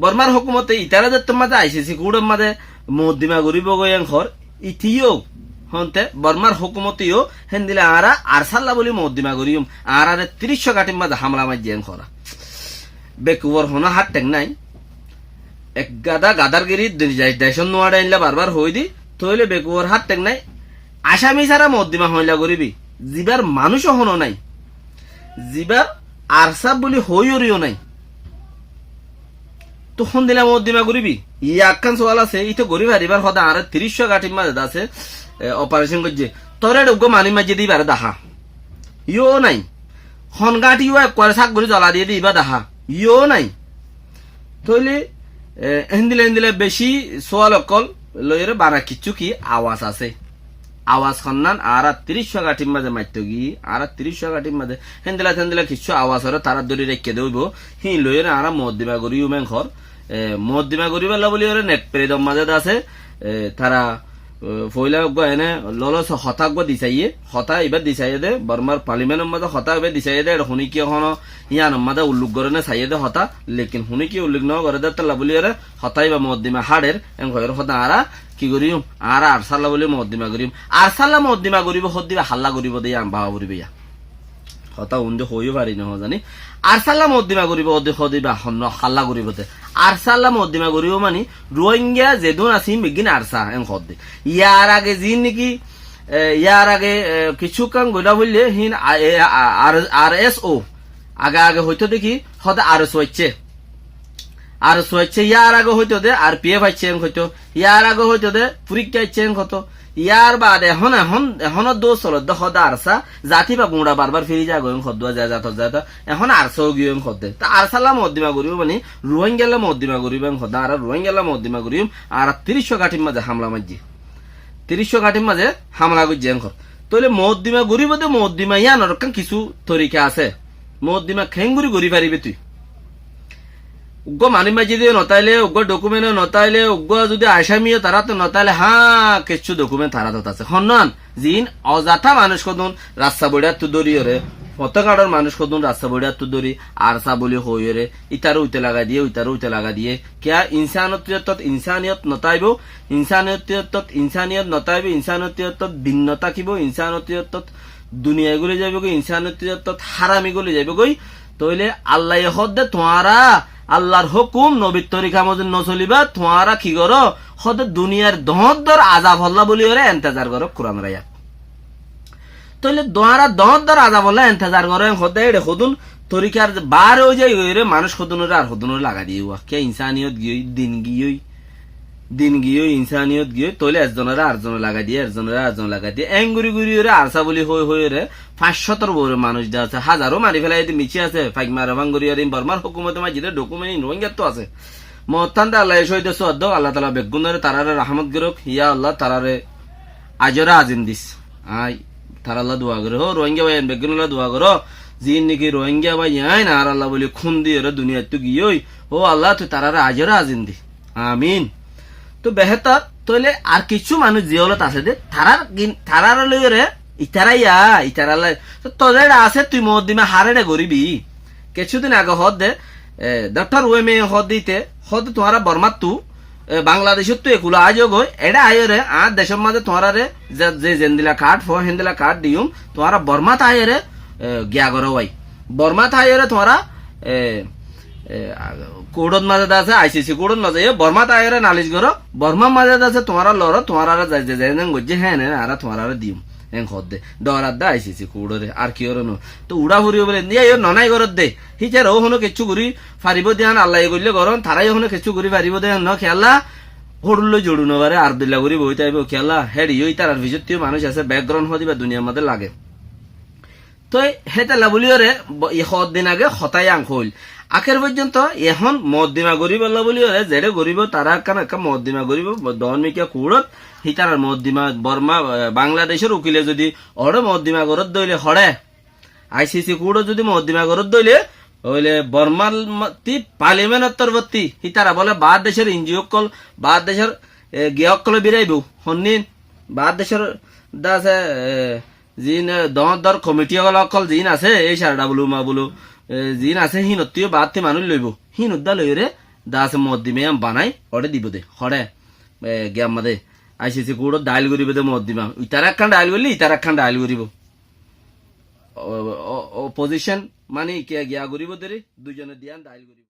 বর্মার হুকুমতে ইতারা যে তোমার আইসিসি কুড়ের মাঝে মদ্দিমা গরিব গয়ং ঘর ইথিও হন্তে বর্মার হুকুমতিও হেন দিলে আরা আরসাল্লা বলি মদ্দিমা গরিম আর ৩০ গাটির মাঝে হামলা মাঝিয়েন খরা বেকুবর হনো হাত টেক নাই এক গাদার গিরি দেশন নোয়াডা আনলা বারবার হই দি তইলে বেকুবর হাত টেক নাই আসামি ছাড়া মদ্দিমা হইলা গরিবি জিবার মানুষও হনো নাই জিবার আরসাব বলি হইও নাই তখন দিলাম মদ্দিমা গরিবি আকান সোয়াল আছে ই তো গরিব হারিবার হদা আর ৩০ গাটির মাঝে আছে অপারেশন করছে তোরে ডুগো মানি মাঝে দিবার দাহা ইও নাই হন গাটি করে শাক করে জ্বলা দিয়ে দিবা দাহা ইও নাই তইলে হিন্দিলে বেশি সোয়াল অকল লইরে বারা কিচ্ছু কি আওয়াজ আছে আওয়াজ খন্নান আর ৩০ গাটির মাঝে মারতে গিয়ে আর ৩০ গাটির মাঝে হেন্দিলা কিছু আওয়াজ হরে তারা দড়ি রেখে দেব হি লইরে আর মদ্দিমা গরি উমেন ঘর মদ্দিমা গরি বেলা বলি ওরে নেট পেরিদম মাঝে আছে তারা ফইলা এনে ললস হতাক দিছাইয়ে হতা এবার দিছাইয়ে দে বর্মার পার্লিমেন্টের মাঝে হতা এবার দিছাইয়ে দে শুনি কি এখন ইয়ানোর মাঝে উল্লেখ করে না চাইয়ে দে হতা লেকিন শুনি কি উল্লেখ ন করে দে তাল্লা বলি ওরে হতাই বা মদ্দিমা হাড়ের এন ঘরের হতা আরা কি করিম আর আরসাল্লা বলি মদ্দিমা করিম আরসাল্লা মদ্দিমা করিব হদ্দিবা হাল্লা করিব দিয়ে বাবা করিব ইয়া হতা উন্দে হইও পারি না জানি আরসাল্লা মদ্দিমা করিব হদিবা হাল্লা করিব আরসাল্লা মদ্দিমা করিব মানে রোহিঙ্গা যেদুন আসি বেগিন আরসা এন হদ্দে ইয়ার আগে জিন নাকি ইয়ার আগে কিছু কাম গইলা বললে হিন RSO আগে হইতো দেখি হদে RSO হচ্ছে আর সোয়েচ্ছে ইয়ার আগে হইতো দে আর পিএফ আইছে হইতো ইয়ার আগে হইতো দে পরীক্ষা আইছে হতো ইয়ার বাদ এখন দোষ হল দা আরসা জাতি বা গুঁড়া বারবার ফিরে যা গয়ং খদুয়া যায় এখন আরসাও গিয়ে খদে তা আরসাল্লা মদ্দিমা করিব মানে রোহিঙ্গাল্লা মদ্দিমা করিব খদা আর রোহিঙ্গাল্লা মদ্দিমা করিম আর ৩০ গাটির মাঝে হামলা মাঝি ৩০ গাটির মাঝে হামলা করছি ঘর তইলে মদ্দিমা গরিব দে মদ্দিমা ইয়ান রকম কিছু তরিকা আছে মদ্দিমা খেঙ্গুরি গরি পারিবে তুই উগ্র মানি মাঝি দিয়ে নতাইলে উগ্র ডকুমেন্ট নতাইলে উগ্র যদি আসামিও তারা তো নতাইলে কিছু ডকুমেন্ট তারা তো আছে হন্নান জিন অজাথা মানুষ কদুন রাস্তা বড়িয়া তু দরিয়রে পতাকাড়ার মানুষ কদুন রাস্তা বড়িয়া তু দরি আরসা বলি হইরে ইতারও উইতে লাগা দিয়ে কিয়া ইনসানিয়ত নতাইব ইনসানিয়ত নতাইব ইনসানিয়ত ভিন্নতা কিব ইনসানিয়ত দুনিয়ায় গুলি যাইব গই ইনসানিয়ত হারামি গুলি যাইব গই তইলে আল্লাহ হদ্দে তোমারা আল্লাহর হুকুম নবীর তরিকা মধ্যে নচলিবা তোমারা কি করো হদে দুনিয়ার দহদ্দর আজাব হল্লা বলি ওরে এন্তেজার করো কোরআন রায়া তইলে দোয়ারা দহদ্দর আজাব হল্লা এন্তেজার করো হদে এড়ে হদুন তরিকার বার হয়ে যায় ওরে মানুষ হদুনরে আর হদুনরে লাগা দিয়ে কে ইনসানিয়ত গিয়ে দিন গিয়ে ইনসানিয়ত গিয়ে তইলে একজনের আরেকজনের লাগা দিয়ে এঙ্গুরি গুরি ওরে আরসা বলি হই রে ৫০০ বড় মানুষ দেওয়া আছে হাজারো মারি ফেলাই মিছি আছে ফাইক মারা ভাঙ্গুরি আর বর্মার হুকুমতে মাঝিদের ডকুমেন্ট রোহিঙ্গার তো আছে মহতান্তে আল্লাহ শহীদ সদ্দ আল্লাহ তালা বেগুনের তারারে রাহমত গিরক হিয়া আল্লাহ তারারে আজরা আজিম দিস আই তার আল্লাহ দোয়া করে হো রোহিঙ্গা ভাই বেগুন আল্লাহ দোয়া করো জিন নাকি রোহিঙ্গা ভাই আই না আর আল্লাহ বলি খুন দিয়ে রে দুনিয়া তো গিয়ে ও আল্লাহ তুই তারারে আজরা আজিম দি আমিন তো বেহতার তইলে আর কিছু মানুষ জিয়লত আছে দে তারার লইরে ইতারালাই তোদের আছে তুই মদ্দিমা হারে গরিবি কিছুদিন আগে হদ দে ডক্টর ওয়েমে হদ দিতে হদ তোমার বর্মার তু বাংলাদেশের তো এগুলো আজ গই এটা আয়রে আর দেশের মাঝে তোমার যে জেন্দিলা কার্ড হেন্দিলা কার্ড দিউম তোমার বর্মাত আয়রে গিয়া করো ভাই বর্মাত আয়রে তোমার কোডত মাঝে আছে আইসিসি কোডত মাঝে বর্মাত আয়রে নালিশ করো বর্মার মাঝে আছে তোমার লড় তোমার গজ্জে হ্যাঁ আর তোমার দিম দে ডরার দে আইসিসি কুড়রে আর কি ওর তো উড়া ফুরিব বলে ননাই ঘরত দে হিচার ও হনো কিছু ঘুরি ফারিব দেহান আল্লাহ করলে গরম তারাই হনো কিছু ঘুরি ফারিব দেহান ন খেলা হরুল্লো জড়ু নবারে আর দিল্লা ঘুরি বই তাইব খেলা হেডি ওই তার ভিতর মানুষ আছে ব্যাকগ্রাউন্ড হদিবা দুনিয়ার মধ্যে লাগে তো হেতালা বলি ওরে দিন আগে হতাই আং হইল আখের পর্যন্ত এখন মদ্দিমা গরিব আল্লাহ বলি ওরে যেড়ে গরিব তারা কান মদ্দিমা গরিব দনমিকা কুড়ত হিতার মদ্দিমা বর্মা বাংলাদেশের উকিলে যদি অড়ে মদ্দিমা গরত দইলে হড়ে আইসিসি কুড়ো যদি মদ্দিমা গরত দইলে হইলে বর্মার পার্লিমেন্টের তরবর্তী হিতারা বলে বাদ দেশের এনজিও কল বাদ দেশের গিয়ক কলে বিরাইব হন্নিন বাদ দেশের দাসে জিন দর কমিটি অকল জিন আছে এই সারডা বলু মা বলু জিন আছে হিনত্তিও বাদ মানুষ লইব হিনুদ্দা লইরে দা আছে মদ দিমে বানাই ওটা দিব দে হরে গিয়া আমাদে আইসিসি কোড ডাইল করিব দে মদ দিমা ইতার একখান ডাইল করলি ইতার একখান ডাইল করিব অপোজিশন মানে কে গিয়া করিব দে দুজনে দিয়ান ডাইল করিব